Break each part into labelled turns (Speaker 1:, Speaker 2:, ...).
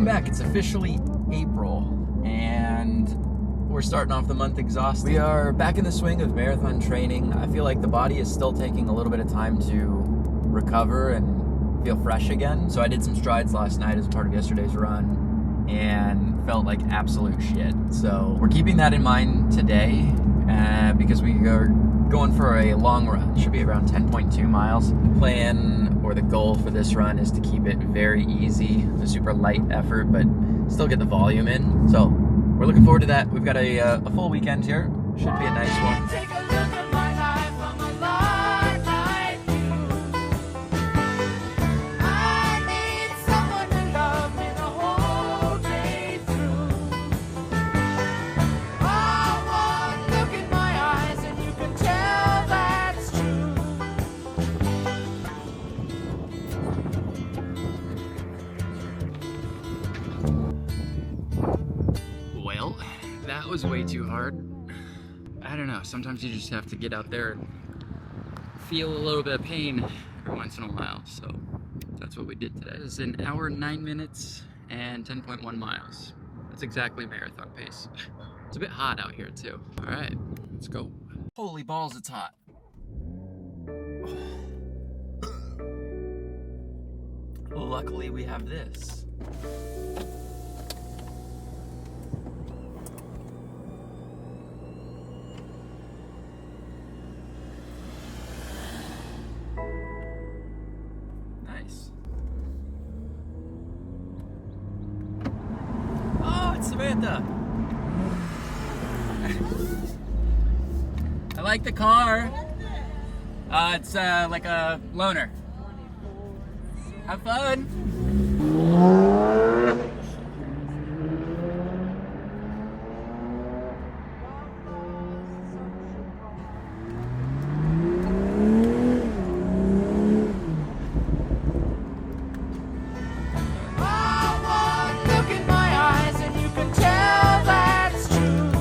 Speaker 1: Welcome back. It's officially April, and we're starting off the month exhausted. We are back in the swing of marathon training. I feel like the body is still taking a little bit of time to recover and feel fresh again. So I did some strides last night as part of yesterday's run and felt like absolute shit. So we're keeping that in mind today because we are going for a long run. It should be around 10.2 miles. The plan or the goal for this run is to keep it very easy, a super light effort, but still get the volume in. So we're looking forward to that. We've got a full weekend here. Should be a nice one.
Speaker 2: Take a look at my life from a large eye view. I need someone to love me the whole day through. Oh, one look in my eyes and you can tell that's true.
Speaker 1: Well, that was way too hard. I don't know, sometimes you just have to get out there and feel a little bit of pain every once in a while, so that's what we did today. It's an hour, 9 minutes, and 10.1 miles. That's exactly marathon pace. It's a bit hot out here too. All right, let's go. Holy balls, it's hot. Luckily we have this. Nice. Oh, it's Samantha. I like the car. It's like a loaner. Have fun.
Speaker 2: Oh, one look in my eyes and you can tell that's true.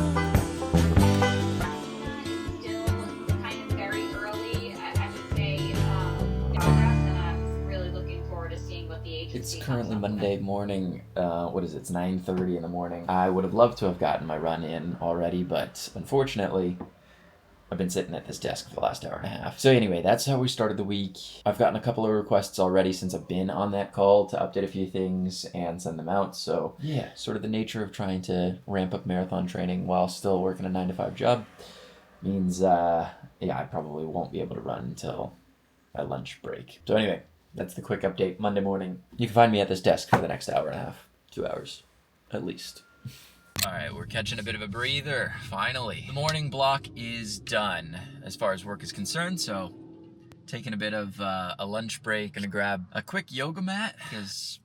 Speaker 3: Still kind of very early, I should say, progress, and I'm really looking forward to seeing what the agency
Speaker 1: It's
Speaker 3: comes
Speaker 1: currently
Speaker 3: up with.
Speaker 1: Monday morning. What is it? It's 9:30 in the morning. I would have loved to have gotten my run in already, but unfortunately, I've been sitting at this desk for the last hour and a half. So anyway, that's how we started the week. I've gotten a couple of requests already since I've been on that call to update a few things and send them out. So yeah, sort of the nature of trying to ramp up marathon training while still working a 9-to-5 job means, yeah, I probably won't be able to run until my lunch break. So anyway, that's the quick update. Monday morning. You can find me at this desk for the next hour and a half. 2 hours, at least. All right, we're catching a bit of a breather, finally. The morning block is done as far as work is concerned, so taking a bit of a lunch break. Gonna grab a quick yoga mat because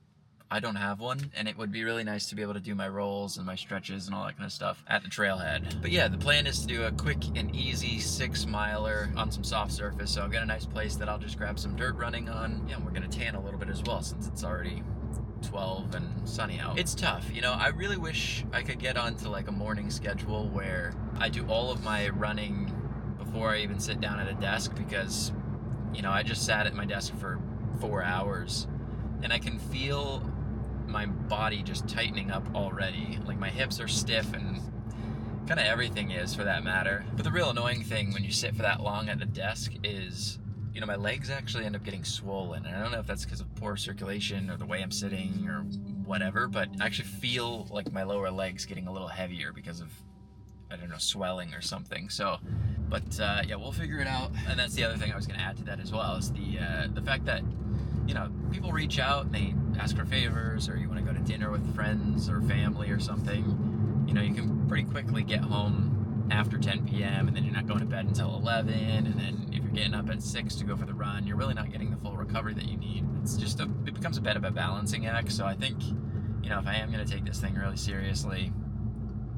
Speaker 1: I don't have one, and it would be really nice to be able to do my rolls and my stretches and all that kind of stuff at the trailhead. But yeah, the plan is to do a quick and easy 6-miler on some soft surface, so I've got a nice place that I'll just grab some dirt running on. Yeah, and we're gonna tan a little bit as well since it's already 12 and sunny out. It's tough, you know. I really wish I could get onto like a morning schedule where I do all of my running before I even sit down at a desk, because, you know, I just sat at my desk for 4 hours and I can feel my body just tightening up already. Like my hips are stiff and kind of everything is, for that matter. But the real annoying thing when you sit for that long at the desk is, you know, my legs actually end up getting swollen. And I don't know if that's because of poor circulation or the way I'm sitting or whatever, but I actually feel like my lower legs getting a little heavier because of, I don't know, swelling or something. So, but yeah, we'll figure it out. And that's the other thing I was going to add to that as well, is the fact that, you know, people reach out and they ask for favors, or you want to go to dinner with friends or family or something. You know, you can pretty quickly get home after 10 p.m. and then you're not going to bed until 11, and then if you're getting up at 6 to go for the run, you're really not getting the full recovery that you need. It's just it becomes a bit of a balancing act. So I think, you know, if I am going to take this thing really seriously,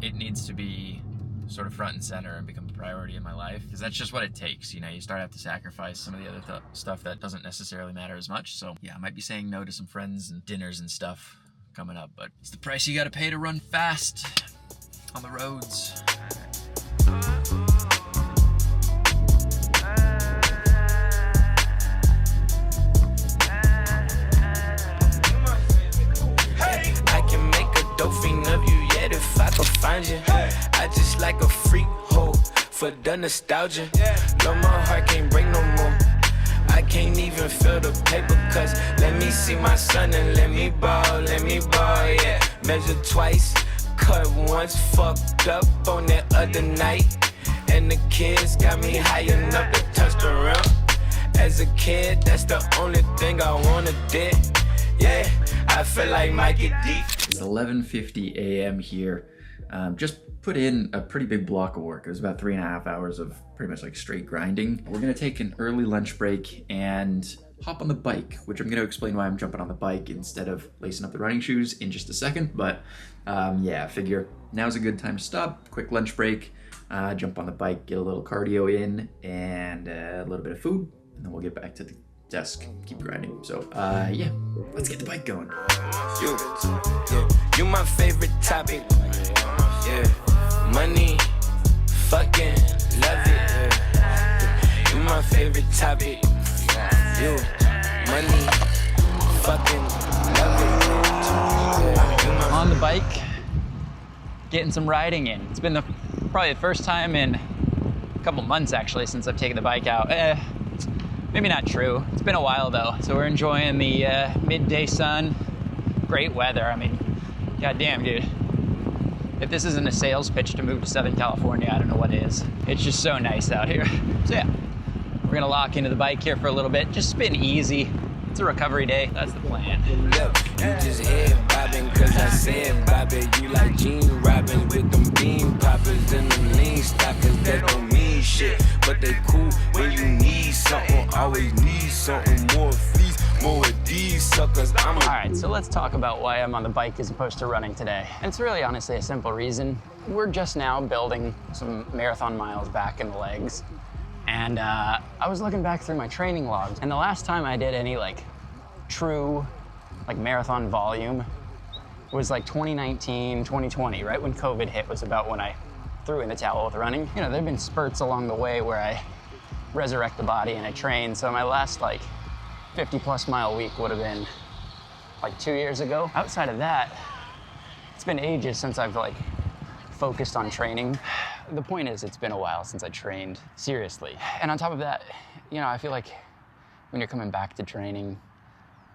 Speaker 1: it needs to be sort of front and center and become a priority in my life, because that's just what it takes. You know, you start to have to sacrifice some of the other stuff that doesn't necessarily matter as much. So yeah, I might be saying no to some friends and dinners and stuff coming up, but it's the price you got to pay to run fast on the roads.
Speaker 2: I can
Speaker 4: find you. I just like a freak hoe for the nostalgia. No, my heart can't break no more. I can't even feel the paper, cause let me see my son and let me ball, yeah. Measure twice, cut once, fucked up on that other night. And the kids got me high enough to touch the rim. As a kid, that's the only thing I wanna did. Yeah, I feel like Mikey D.
Speaker 1: It's 11:50 a.m. here. Just put in a pretty big block of work. It was about 3.5 hours of pretty much like straight grinding. We're gonna take an early lunch break and hop on the bike, which I'm gonna explain why I'm jumping on the bike instead of lacing up the running shoes in just a second. But yeah, I figure now's a good time to stop, quick lunch break, jump on the bike, get a little cardio in and a little bit of food, and then we'll get back to the desk, keep grinding. So yeah, let's get the bike going.
Speaker 4: You my favorite topic. Yeah, money, fucking love it. You my favorite topic. You, money, fucking love it.
Speaker 5: On the bike, getting some riding in. It's been probably the first time in a couple months actually since I've taken the bike out. Maybe not true. It's been a while though. So we're enjoying the midday sun. Great weather. I mean, goddamn, dude. If this isn't a sales pitch to move to Southern California, I don't know what is. It's just so nice out here. So yeah, we're gonna lock into the bike here for a little bit. Just spin easy. It's a recovery day. That's the plan.
Speaker 4: Look, you just head bobbing cause I said bobbing. You like Gene Robbins with them bean poppers and them lean stoppers that don't mean shit, but they cool when you need something. Always need something, more fleece, more of these suckers.
Speaker 5: All right, so let's talk about why I'm on the bike as opposed to running today. And it's really honestly a simple reason. We're just now building some marathon miles back in the legs. And I was looking back through my training logs, and the last time I did any like true like marathon volume was like 2019, 2020, right when COVID hit was about when I threw in the towel with running. You know, there've been spurts along the way where I resurrect the body and I train. So my last like 50+ mile week would have been like 2 years ago. Outside of that, it's been ages since I've like focused on training. The point is, it's been a while since I trained seriously. And on top of that, you know, I feel like when you're coming back to training,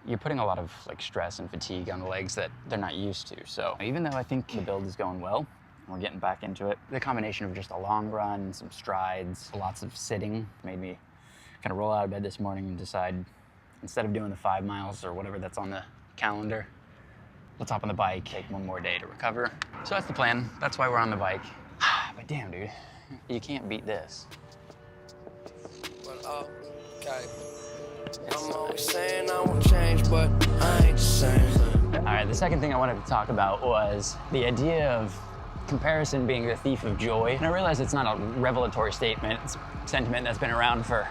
Speaker 5: you're putting a lot of like stress and fatigue on the legs that they're not used to. So even though I think the build is going well, we're getting back into it, the combination of just a long run, some strides, lots of sitting made me kind of roll out of bed this morning and decide, instead of doing the 5 miles or whatever that's on the calendar, let's hop on the bike, take one more day to recover. So that's the plan. That's why we're on the bike. But damn, dude, you can't beat this.
Speaker 4: Well, okay. I'm always saying I won't change, but I ain't the same.
Speaker 5: All right, the second thing I wanted to talk about was the idea of comparison being the thief of joy. And I realize it's not a revelatory statement. It's a sentiment that's been around for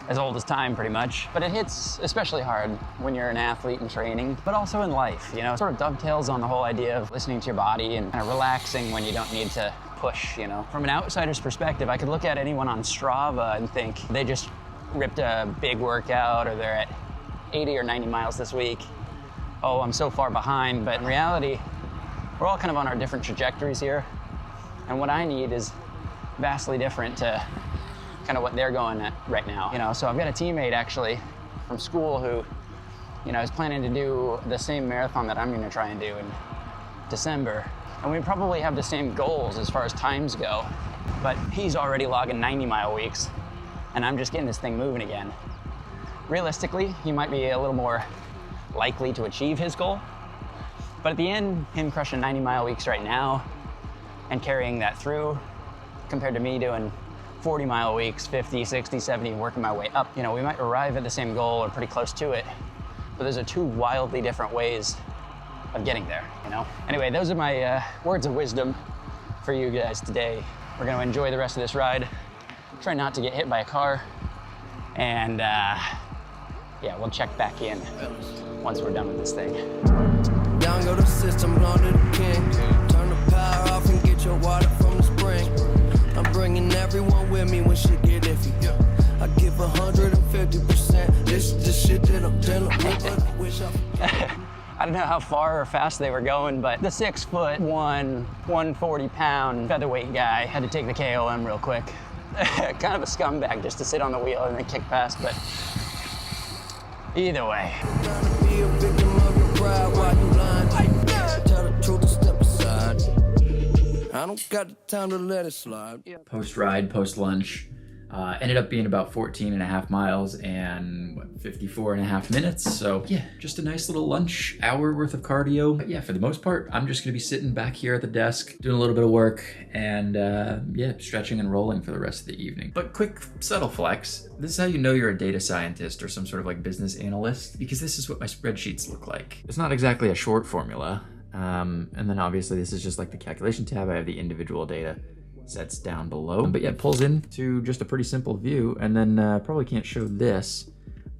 Speaker 5: as old as time, pretty much. But it hits especially hard when you're an athlete in training, but also in life. You know, it sort of dovetails on the whole idea of listening to your body and kind of relaxing when you don't need to push, you know. From an outsider's perspective, I could look at anyone on Strava and think they just ripped a big workout or they're at 80 or 90 miles this week. Oh, I'm so far behind. But in reality, we're all kind of on our different trajectories here. And what I need is vastly different to kind of what they're going at right now. You know, so I've got a teammate actually from school who, you know, is planning to do the same marathon that I'm gonna try and do in December. And we probably have the same goals as far as times go, but he's already logging 90-mile weeks and I'm just getting this thing moving again. Realistically, he might be a little more likely to achieve his goal, but at the end, him crushing 90-mile weeks right now and carrying that through compared to me doing 40-mile weeks, 50, 60, 70, and working my way up. You know, we might arrive at the same goal or pretty close to it, but those are two wildly different ways of getting there, you know? Anyway, those are my words of wisdom for you guys today. We're gonna enjoy the rest of this ride, try not to get hit by a car, and yeah, we'll check back in once we're done with this thing.
Speaker 4: Down go the system, under the king. Turn the power off and get your water from the spring. I'm bringing everyone with me when shit get iffy. I give 150%. This is the shit that I'm dealing with.
Speaker 5: I don't know how far or fast they were going, but the 6'1", 140-pound featherweight guy had to take the KOM real quick. Kind of a scumbag just to sit on the wheel and then kick past, but either way.
Speaker 6: Be a victim of your pride while you lying to your dad. Tell the truth and step aside. I don't got the time to let it slide.
Speaker 1: Post ride, post lunch, ended up being about 14 and a half miles and 54 and a half minutes. So yeah, just a nice little lunch hour worth of cardio. But yeah, for the most part, I'm just gonna be sitting back here at the desk, doing a little bit of work and yeah, stretching and rolling for the rest of the evening. But quick, subtle flex. This is how you know you're a data scientist or some sort of like business analyst, because this is what my spreadsheets look like. It's not exactly a short formula. And then obviously this is just like the calculation tab. I have the individual data sets down below, but yeah, it pulls into just a pretty simple view. And then probably can't show this,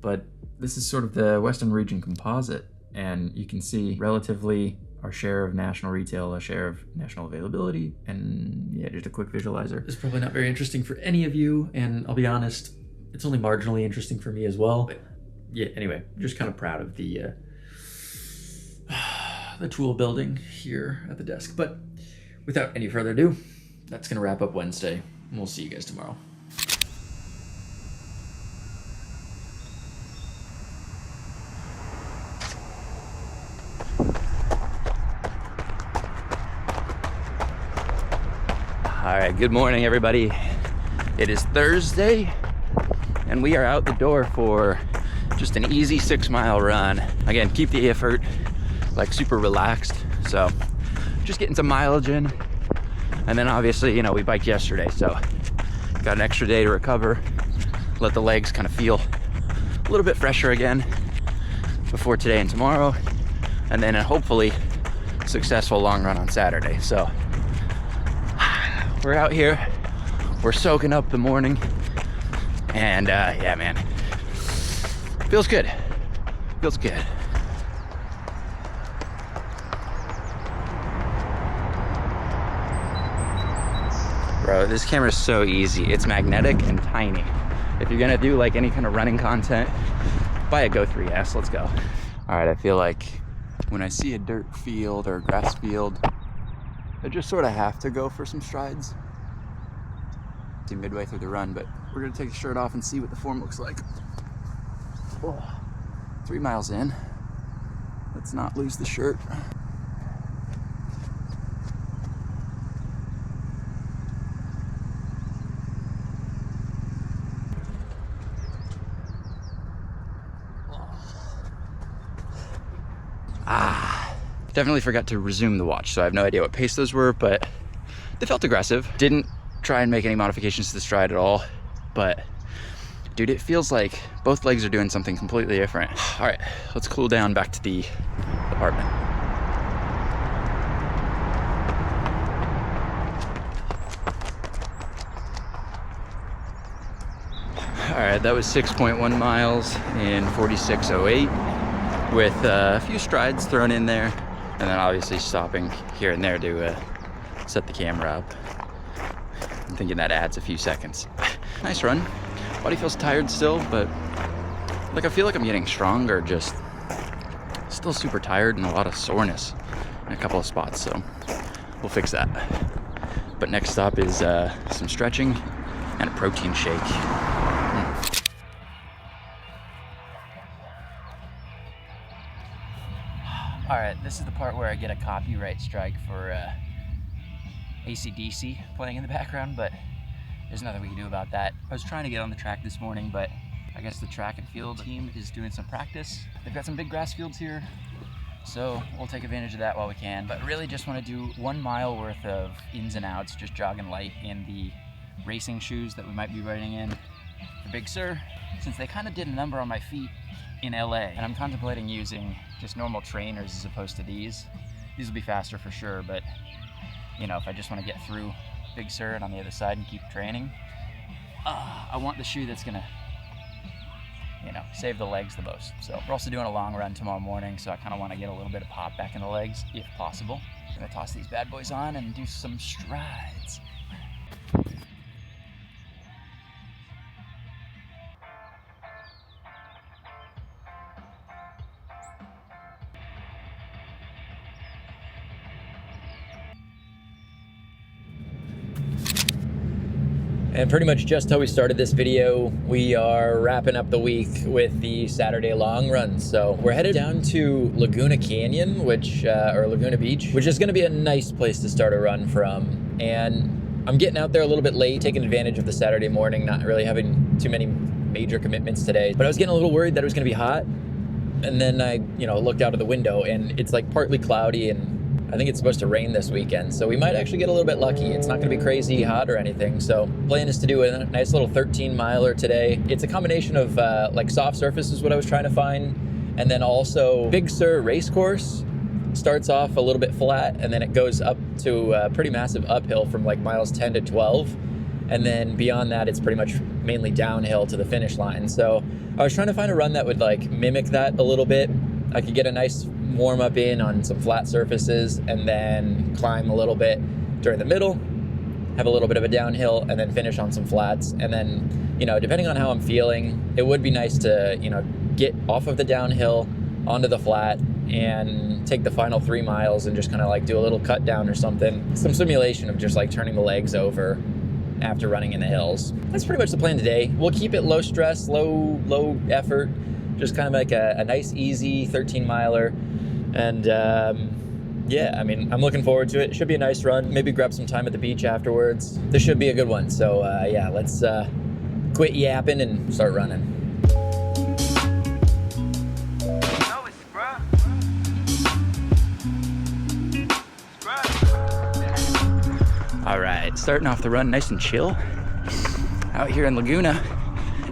Speaker 1: but this is sort of the Western region composite. And you can see relatively our share of national retail, a share of national availability, and yeah, just a quick visualizer. This is probably not very interesting for any of you, and I'll be honest, it's only marginally interesting for me as well. But yeah, anyway, just kind of proud of the tool building here at the desk. But without any further ado, that's gonna wrap up Wednesday, and we'll see you guys tomorrow.
Speaker 5: All right, good morning, everybody. It is Thursday, and we are out the door for just an easy 6-mile run. Again, keep the effort like super relaxed. So just getting some mileage in. And then obviously, you know, we biked yesterday, so got an extra day to recover, let the legs kind of feel a little bit fresher again before today and tomorrow. And then hopefully successful long run on Saturday. So we're out here, we're soaking up the morning, and yeah, man, feels good, feels good. Bro, this camera is so easy. It's magnetic and tiny. If you're gonna do like any kind of running content, buy a Go 3S, let's go. All right, I feel like when I see a dirt field or a grass field, I just sort of have to go for some strides. See midway through the run, but we're gonna take the shirt off and see what the form looks like. Oh, 3 miles in. Let's not lose the shirt. Definitely forgot to resume the watch, so I have no idea what pace those were, but they felt aggressive. Didn't try and make any modifications to the stride at all, but dude, it feels like both legs are doing something completely different. All right, let's cool down back to the apartment. All right, that was 6.1 miles in 46:08 with a few strides thrown in there. And then obviously stopping here and there to set the camera up. I'm thinking that adds a few seconds. Nice run. Body feels tired still, but like I feel like I'm getting stronger, just still super tired and a lot of soreness in a couple of spots, so we'll fix that. But next stop is some stretching and a protein shake. All right, this is the part where I get a copyright strike for AC/DC playing in the background, but there's nothing we can do about that. I was trying to get on the track this morning, but I guess the track and field team is doing some practice. They've got some big grass fields here, so we'll take advantage of that while we can. But really just want to do 1 mile worth of ins and outs, just jogging light in the racing shoes that we might be riding in for Big Sur, since they kind of did a number on my feet in LA, and I'm contemplating using just normal trainers as opposed to these. These will be faster for sure, but you know, if I just want to get through Big Sur and on the other side and keep training, I want the shoe that's gonna, you know, save the legs the most. So we're also doing a long run tomorrow morning, so I kind of want to get a little bit of pop back in the legs if possible. I'm gonna toss these bad boys on and do some strides.
Speaker 1: And pretty much just how we started this video, we are wrapping up the week with the Saturday long run. So we're headed down to Laguna Canyon, or Laguna Beach, which is gonna be a nice place to start a run from. And I'm getting out there a little bit late, taking advantage of the Saturday morning, not really having too many major commitments today. But I was getting a little worried that it was gonna be hot. And then I, looked out of the window and it's like partly cloudy, and I think it's supposed to rain this weekend, so we might actually get a little bit lucky. It's not gonna be crazy hot or anything. So plan is to do a nice little 13 miler today. It's a combination of like soft surface is what I was trying to find. And then also Big Sur race course starts off a little bit flat, and then it goes up to a pretty massive uphill from like miles 10 to 12. And then beyond that, it's pretty much mainly downhill to the finish line. So I was trying to find a run that would like mimic that a little bit. I could get a nice warm up in on some flat surfaces and then climb a little bit during the middle, have a little bit of a downhill, and then finish on some flats. And then, depending on how I'm feeling, it would be nice to, get off of the downhill onto the flat and take the final 3 miles and just kind of like do a little cut down or something. Some simulation of just like turning the legs over after running in the hills. That's pretty much the plan today. We'll keep it low stress, low effort, just kind of like a nice, easy 13 miler. And yeah, I mean, I'm looking forward to it. It should be a nice run. Maybe grab some time at the beach afterwards. This should be a good one. So yeah, let's quit yapping and start running. All right, starting off the run nice and chill out here in Laguna.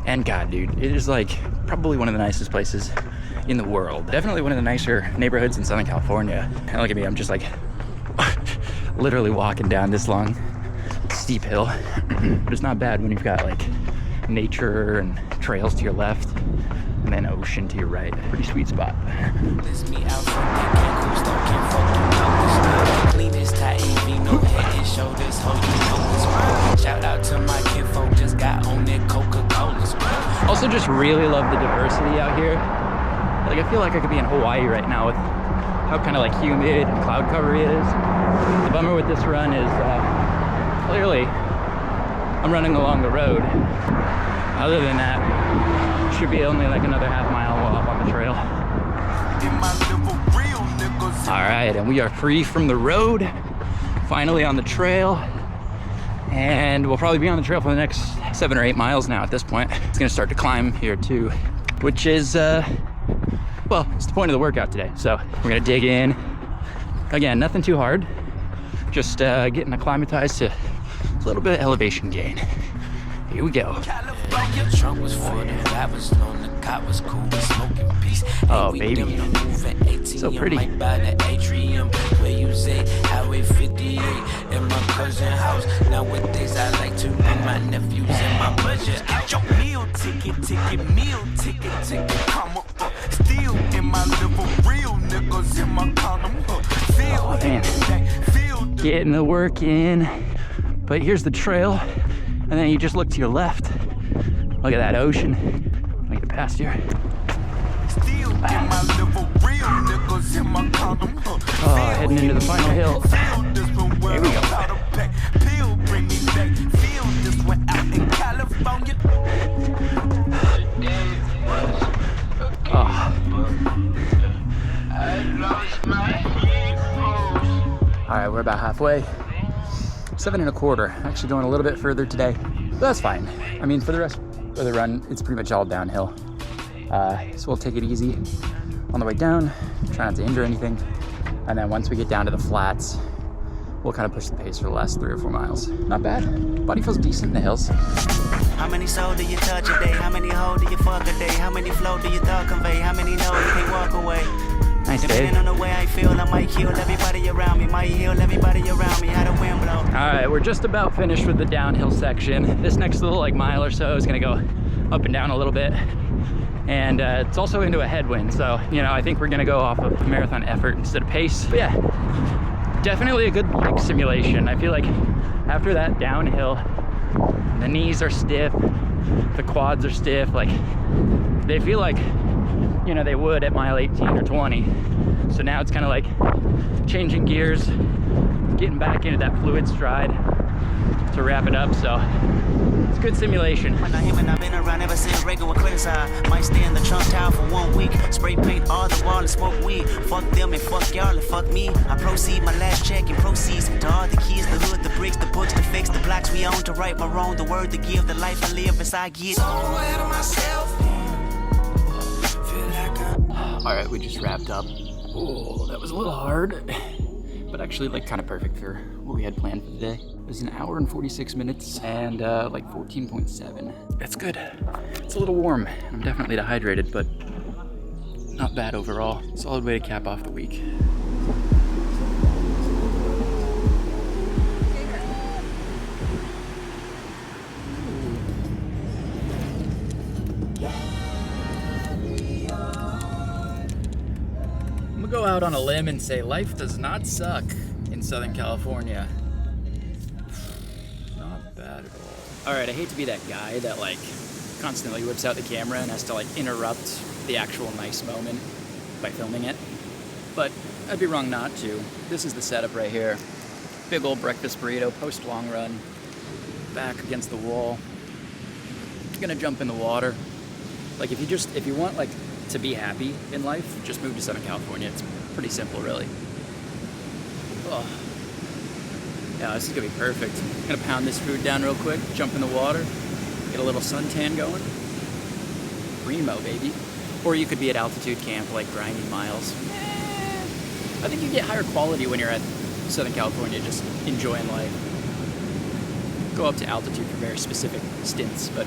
Speaker 1: And God, dude, it is like probably one of the nicest places in the world. Definitely one of the nicer neighborhoods in Southern California. And look at me, I'm just like literally walking down this long, steep hill. But it's not bad when you've got like nature and trails to your left and then ocean to your right. Pretty sweet spot.
Speaker 4: Shout out to my kinfolk, just got on that Coca-Cola.
Speaker 5: Also just really love the diversity out here. Like I feel like I could be in Hawaii right now with how kind of like humid and cloud cover it is. The bummer with this run is clearly I'm running along the road. Other than that, it should be only like another half mile while I'm on the trail. All right, and we are free from the road, finally on the trail. And we'll probably be on the trail for the next 7 or 8 miles now at this point. It's gonna start to climb here too, which is, well, it's the point of the workout today. So we're gonna dig in. Again, nothing too hard. Just getting acclimatized to a little bit of elevation gain. Here we go. Oh, baby. So pretty.
Speaker 4: Nowadays I like to bring my nephews and my budget. Get your meal ticket, come up. Still in my liver, real niggas in my condom.
Speaker 5: Oh, man. Getting the work in. But here's the trail, and then you just look to your left. Look at that ocean. Let me get past here. Oh, heading into the final hill. Here we go. Oh. All right, we're about halfway. 7 1/4. Actually going a little bit further today, but that's fine. I mean, for the rest of the run, it's pretty much all downhill. So we'll take it easy on the way down, try not to injure anything. And then once we get down to the flats, we'll kind of push the pace for the last 3 or 4 miles. Not bad. Body feels decent in the hills.
Speaker 7: How many souls do you touch a day? How many hoes do you fuck a day? How many flow do you thought convey? How many know you can't walk away?
Speaker 5: Nice, Dave.
Speaker 7: Depending on the way I feel, I might heal everybody around me. Might heal everybody around me. How the wind blow.
Speaker 5: All right, we're just about finished with the downhill section. This next little like mile or so is gonna go up and down a little bit. And it's also into a headwind. So, I think we're gonna go off of marathon effort instead of pace. But yeah, definitely a good like simulation. I feel like after that downhill, the knees are stiff, the quads are stiff. Like they feel like, they would at mile 18 or 20. So now it's kind of like changing gears, getting back into that fluid stride to wrap it up. So good simulation.
Speaker 7: When I him and I've been around ever since regular criticized. Might stay in the Trump Tower for 1 week. Spray paint all the wall and smoke weed. Fuck them and fuck y'all and fuck me. I proceed my last check and proceeds to all the keys, the hood, the bricks, the books, the fix, the blocks we own, to right my wrong, the word to give, the life I live as I get.
Speaker 5: All right, we just wrapped up. Oh, that was a little hard, but actually like kind of perfect for what we had planned for the day. It was an hour and 46 minutes and like 14.7. That's good. It's a little warm. I'm definitely dehydrated, but not bad overall. Solid way to cap off the week. I'm gonna go out on a limb and say life does not suck in Southern California. Not bad at all. All right, I hate to be that guy that like constantly whips out the camera and has to like interrupt the actual nice moment by filming it, but I'd be wrong not to. This is the setup right here. Big old breakfast burrito, post long run, back against the wall. Gonna jump in the water. Like if you want like to be happy in life, just move to Southern California. It's pretty simple, really. Oh. Yeah, this is gonna be perfect. I'm gonna pound this food down real quick, jump in the water, get a little suntan going. Primo, baby. Or you could be at altitude camp, like grinding miles. I think you get higher quality when you're at Southern California, just enjoying life. Go up to altitude for very specific stints, but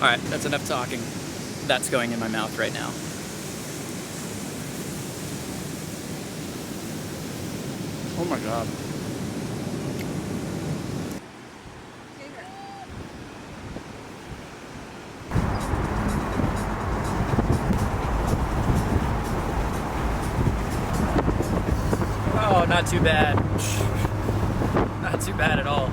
Speaker 5: all right, that's enough talking. That's going in my mouth right now. Oh my God. Oh, not too bad. Not too bad at all.